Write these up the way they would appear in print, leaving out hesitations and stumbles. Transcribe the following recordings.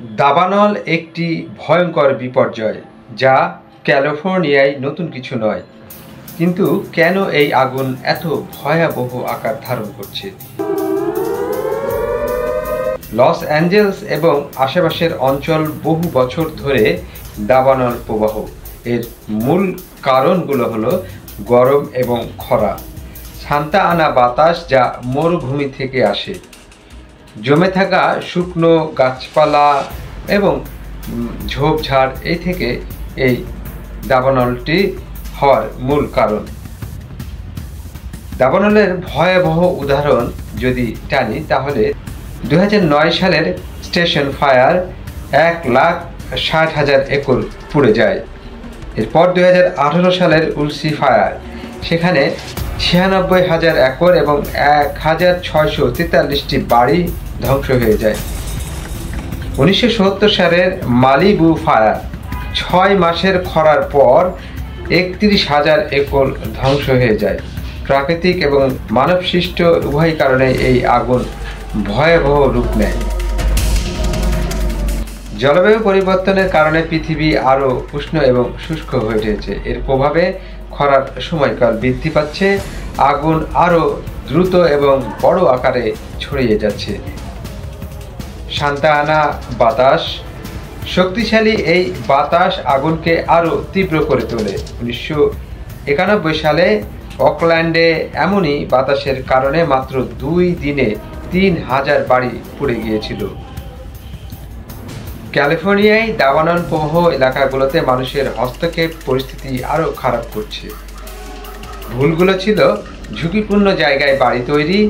দাবানল একটি ভয়ঙ্কর বিপর্যয়, যা ক্যালিফোর্নিয়ায় নতুন কিছু নয়। কিন্তু কেন এই আগুন এত ভয়াবহ আকার ধারণ করছে? লস অ্যাঞ্জেলস এবং আশেপাশের অঞ্চল বহু বছর ধরে দাবানল প্রবাহ। এর মূল কারণগুলো হলো গরম এবং খরা, সান্তা আনা বাতাস যা মরুভূমি থেকে আসে, জমে থাকা শুকনো গাছপালা এবং ঝোপঝাড় থেকে এই দাবানলটি হওয়ার মূল কারণ। দাবানলের ভয়াবহ উদাহরণ যদি টানি তাহলে 2009 সালের স্টেশন ফায়ার 1,60,000 একর পুড়ে যায়। এরপর 2018 সালের উলসি ফায়ার, সেখানে 96,000 একর এবং 1,643টি বাড়ি ধ্বংস হয়ে যায়। 1970 সালের মালিবু ফায়ার, 6 মাসের খরার পর 31,000 একর ধ্বংস হয়ে যায়। প্রাকৃতিক এবং মানবসৃষ্ট উভয় কারণে এই আগুন ভয়াবহ রূপ নেয়। জলবায়ু পরিবর্তনের কারণে পৃথিবী আরও উষ্ণ এবং শুষ্ক হয়ে উঠেছে। এর প্রভাবে খরার সময়কাল বৃদ্ধি পাচ্ছে, আগুন আরও দ্রুত এবং বড় আকারে ছড়িয়ে যাচ্ছে। সান্তা আনা বাতাস, শক্তিশালী এই বাতাস আগুনকে আরও তীব্র করে তোলে। 1991 সালে অকল্যান্ডে এমনই বাতাসের কারণে মাত্র 2 দিনে 3,000 বাড়ি পুড়ে গিয়েছিল। ক্যালিফোর্নিয়ায় দাবানল প্রবাহ এলাকাগুলোতে মানুষের হস্তক্ষেপ পরিস্থিতি আরও খারাপ করছে। ভুলগুলো ছিল ঝুঁকিপূর্ণ জায়গায় বাড়ি তৈরি,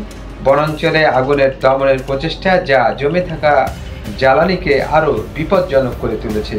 বনাঞ্চলে আগুনের দমনের প্রচেষ্টা যা জমে থাকা জ্বালানিকে আরও বিপজ্জনক করে তুলেছে।